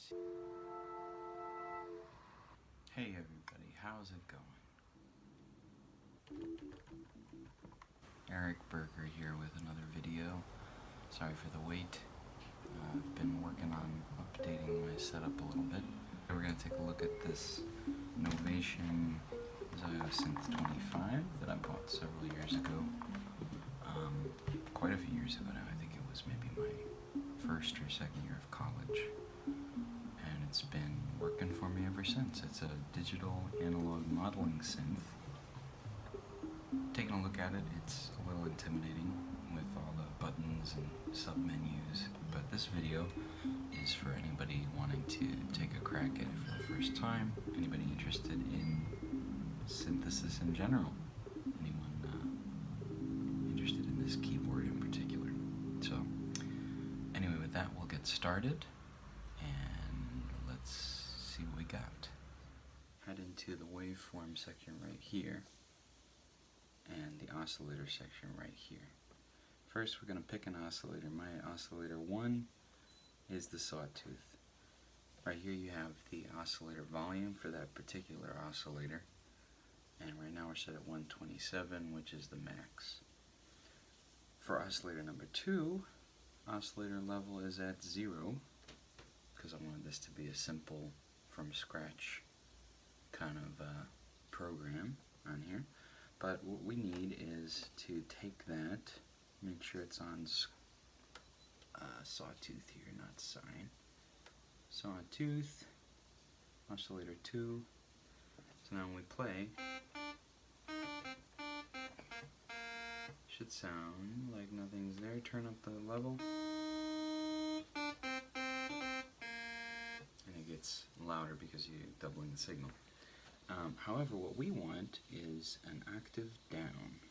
Hey everybody, how's it going? Erik Berger here with another video. Sorry for the wait. I've been working on updating my setup a little bit. We're going to take a look at this Novation Xio25 that I bought several years ago. Quite a few years ago now. I think it was maybe my first or second year of college. And it's been working for me ever since. It's a digital analog modeling synth. Taking a look at it, it's a little intimidating with all the buttons and sub-menus, but this video is for anybody wanting to take a crack at it for the first time, anybody interested in synthesis in general, anyone interested in this keyboard in particular. So anyway, with that we'll get started and let's see what we got. Head into the waveform section right here and the oscillator section right here. First we're going to pick an oscillator. My oscillator 1 is the sawtooth. Right here you have the oscillator volume for that particular oscillator, and right now we're set at 127, which is the max. For oscillator number 2, oscillator level is at 0 because I wanted this to be a simple from scratch kind of program on here. But what we need is to take that, make sure it's on sawtooth here, not sine. Sawtooth, oscillator 2. So now when we play, should sound like nothing's there. Turn up the level, and it gets louder because you're doubling the signal. However, what we want is an octave down,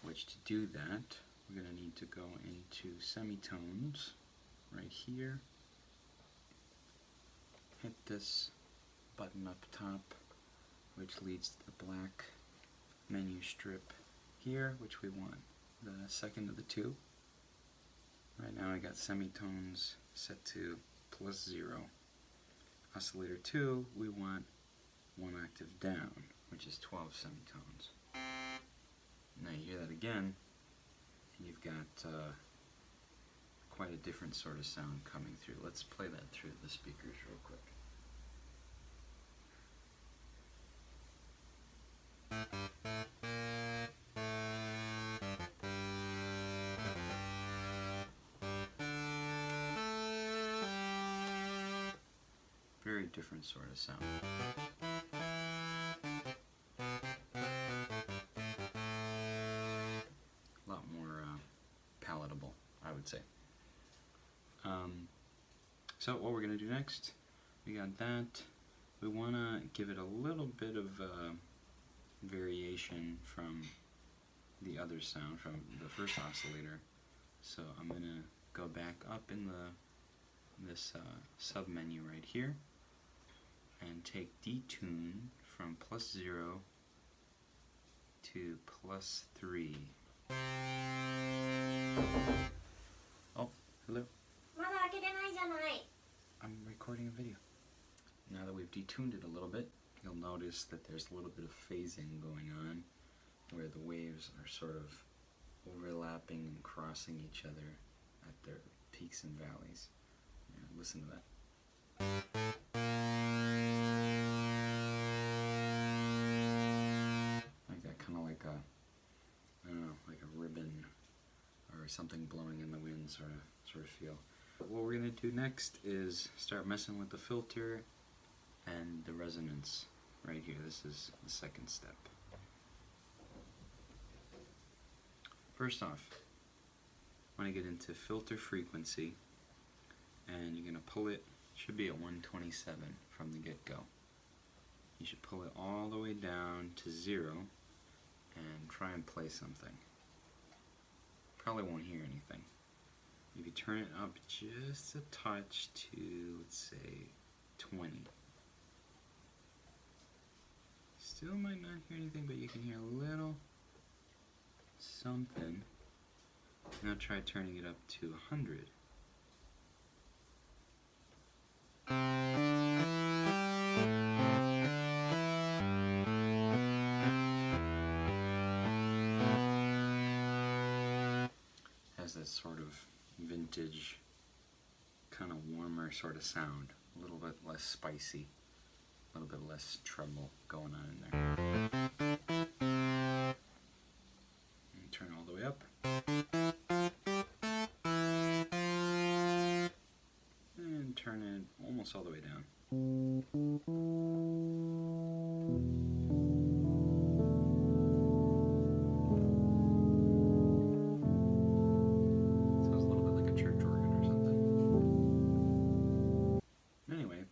which to do that, we're going to need to go into semitones right here, hit this button up top, which leads to the black menu strip here, which we want the second of the two. Right now I got semitones set to +0. Oscillator 2, we want 1 octave down, which is 12 semitones. Now you hear that again, and you've got quite a different sort of sound coming through. Let's play that through the speakers real quick. Very different sort of sound. A lot more palatable, I would say. So what we're going to do next, we got that. We want to give it a little bit of variation from the other sound, from the first oscillator. So I'm going to go back up in this sub-menu right here and take detune from +0 to +3. Oh, hello. I'm recording a video. Now that we've detuned it a little bit, you'll notice that there's a little bit of phasing going on where the waves are sort of overlapping and crossing each other at their peaks and valleys. Yeah, listen to that. Like that, kind of like a, I don't know, like a ribbon or something blowing in the wind sort of feel. But what we're going to do next is start messing with the filter and the resonance right here. This is the second step. First off, I want to get into filter frequency, and you're going to pull it, should be at 127 from the get-go. You should pull it all the way down to 0 and try and play something. Probably won't hear anything. If you turn it up just a touch to, let's say, 20. Still might not hear anything, but you can hear a little something. Now try turning it up to 100. this sort of vintage, kind of warmer sort of sound. A little bit less spicy, a little bit less treble going on in there. And turn all the way up. And turn it almost all the way down. Sounds a little bit like a church organ or something. Anyway,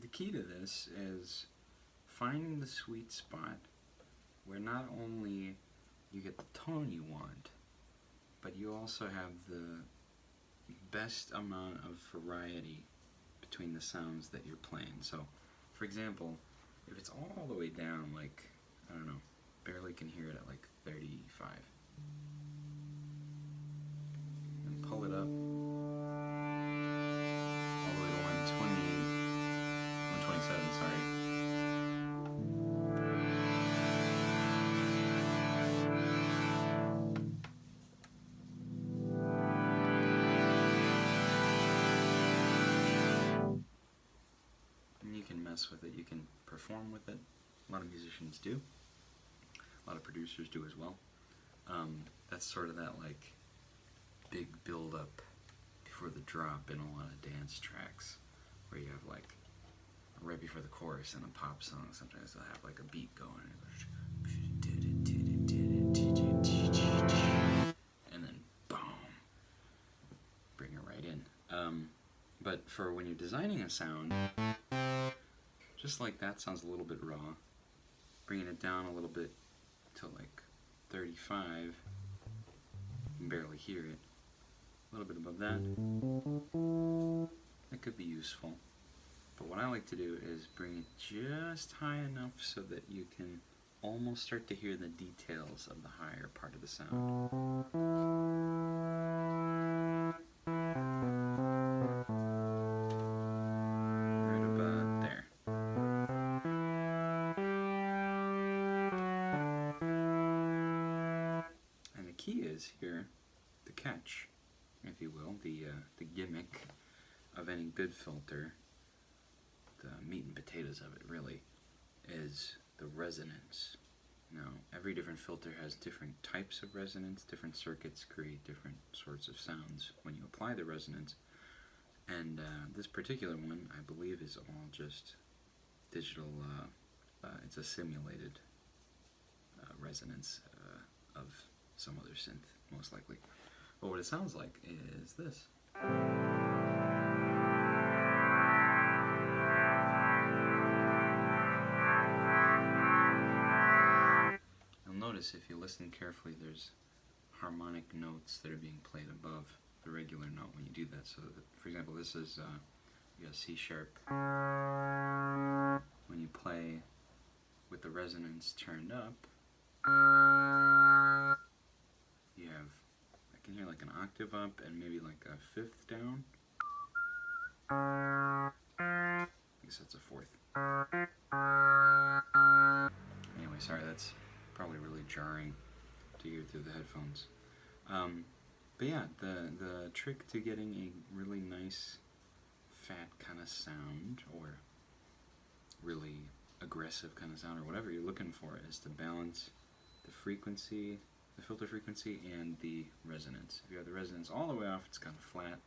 the key to this is finding the sweet spot where not only you get the tone you want, but you also have the best amount of variety between the sounds that you're playing. So, for example, if it's all the way down, like, I don't know, barely can hear it at like 35, and pull it up all the way to 127, sorry. With it, you can perform with it. A lot of musicians do. A lot of producers do as well. That's sort of that like big build up before the drop in a lot of dance tracks, where you have like right before the chorus in a pop song. Sometimes they'll have like a beat going, and then boom, bring it right in. But for when you're designing a sound, just like that sounds a little bit raw, bringing it down a little bit to like 35, you can barely hear it, a little bit above that, that could be useful. But what I like to do is bring it just high enough so that you can almost start to hear the details of the higher part of the sound. Here, the catch, if you will, the gimmick of any good filter, the meat and potatoes of it really, is the resonance. Now, every different filter has different types of resonance, different circuits create different sorts of sounds when you apply the resonance, and this particular one, I believe, is all just digital, it's a simulated resonance of some other synth, most likely. But what it sounds like is this. You'll notice if you listen carefully, there's harmonic notes that are being played above the regular note when you do that. So, that, for example, this is you got C sharp. When you play with the resonance turned up, you have, I can hear like an octave up and maybe like a fifth down. I guess that's a fourth. Anyway, sorry, that's probably really jarring to hear through the headphones. But yeah, the trick to getting a really nice fat kind of sound, or really aggressive kind of sound, or whatever you're looking for, is to balance the frequency, the filter frequency, and the resonance. If you have the resonance all the way off, it's kind of flat.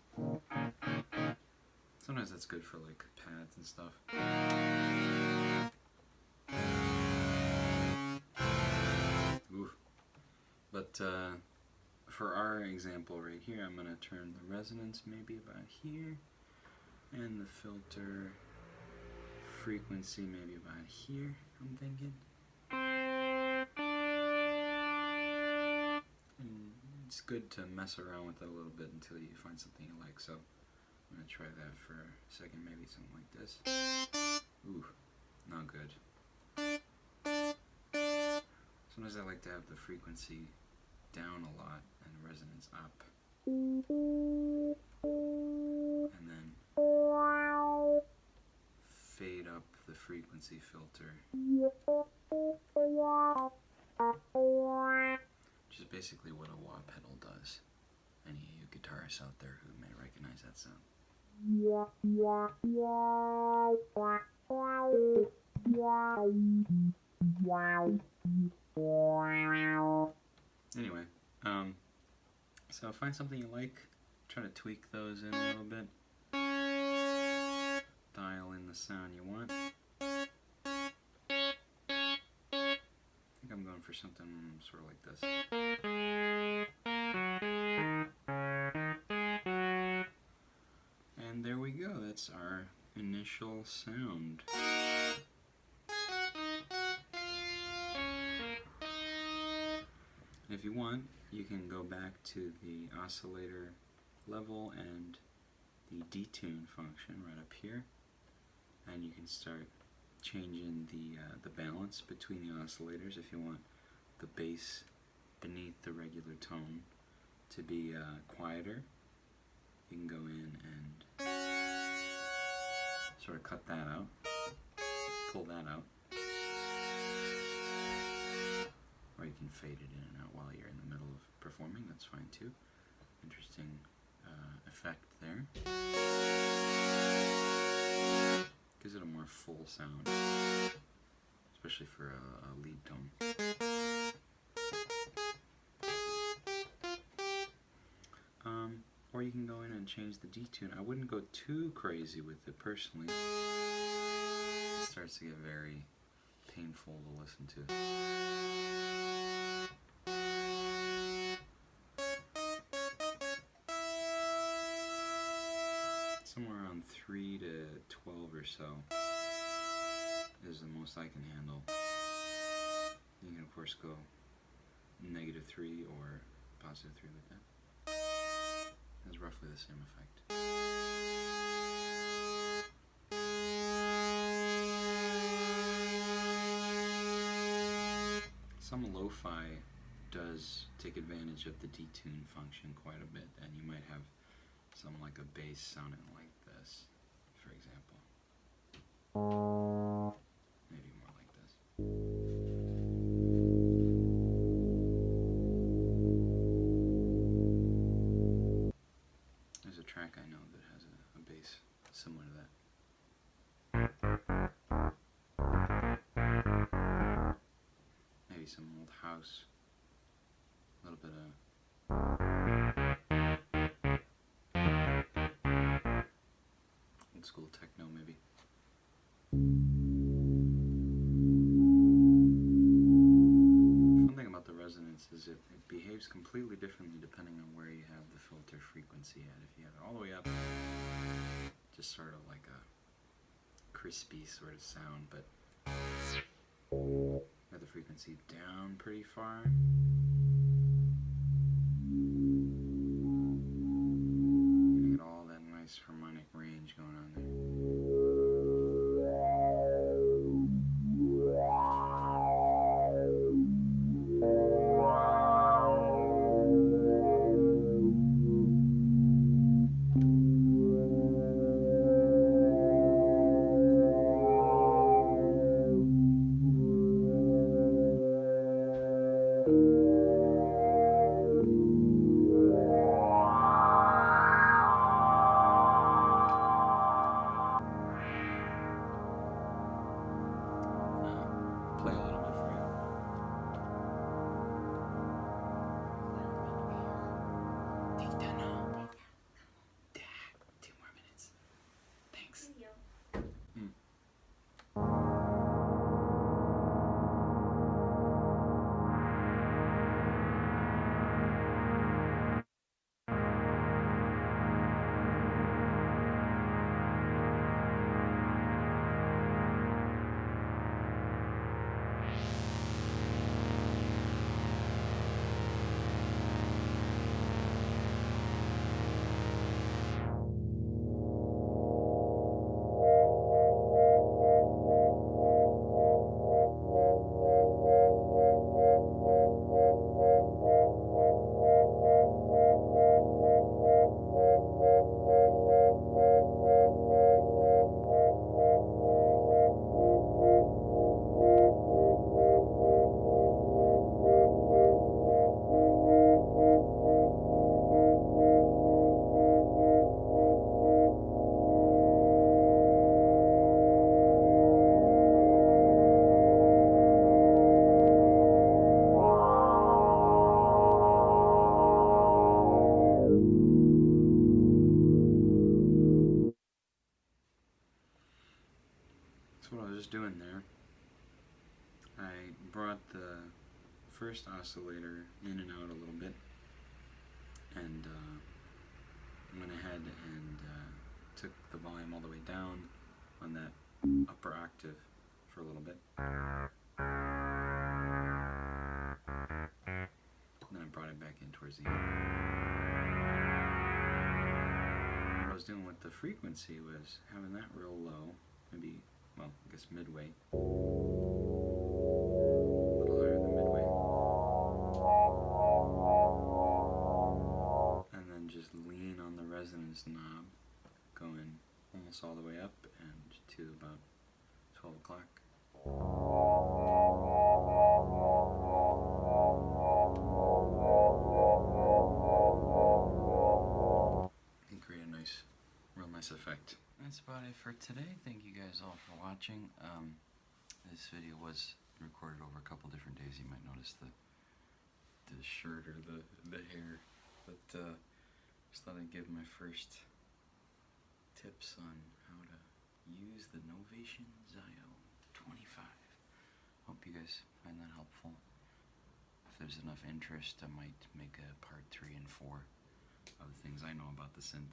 Sometimes that's good for like pads and stuff. Oof. But for our example right here, I'm going to turn the resonance maybe about here, and the filter frequency maybe about here, I'm thinking. And it's good to mess around with it a little bit until you find something you like. So I'm going to try that for a second, maybe something like this. Ooh, not good. Sometimes I like to have the frequency down a lot and the resonance up. And then fade up the frequency filter. Which is basically what a wah pedal does. And you you guitarists out there who may recognize that sound. Anyway, so find something you like, try to tweak those in a little bit, dial in the sound you want. I think I'm going for something sort of like this. And there we go, that's our initial sound. If you want, you can go back to the oscillator level and the detune function right up here, and you can start changing the balance between the oscillators. If you want the bass beneath the regular tone to be quieter, you can go in and sort of cut that out, pull that out, or you can fade it in and out while you're in the middle of performing. That's fine too. Interesting effect there. Gives it a more full sound, especially for a lead tone. Or you can go in and change the detune. I wouldn't go too crazy with it personally. It starts to get very painful to listen to. Somewhere around 3 to 12 or so is the most I can handle. You can of course go -3 or +3 with that. Has roughly the same effect. Some lo-fi does take advantage of the detune function quite a bit, and you might have something like a bass sounding like this, for example. Maybe more like this. There's a track I know that has a bass similar to that. Maybe some old house, a little bit of old school techno maybe. One thing about the resonance is it behaves completely differently depending on where you have the filter frequency at. If you have it all the way up, just sort of like a crispy sort of sound, but have the frequency down pretty far, you get all that nice harmonic range going on there. what I was just doing there. I brought the first oscillator in and out a little bit, and went ahead and took the volume all the way down on that upper octave for a little bit. Then I brought it back in towards the end. What I was doing with the frequency was having that real low, maybe, well, I guess midway. A little higher than midway. And then just lean on the resonance knob, going almost all the way up and to about 12 o'clock. And create a nice, real nice effect. That's about it for today. Thank you guys all for watching. This video was recorded over a couple different days. You might notice the shirt or the hair, but just thought I'd give my first tips on how to use the Novation Xio25. Hope you guys find that helpful. If there's enough interest, I might make a part 3 and 4 of the things I know about the synth.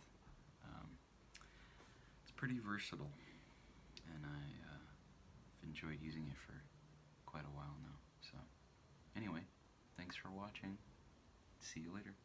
It's pretty versatile, and I've enjoyed using it for quite a while now. So anyway, thanks for watching. See you later.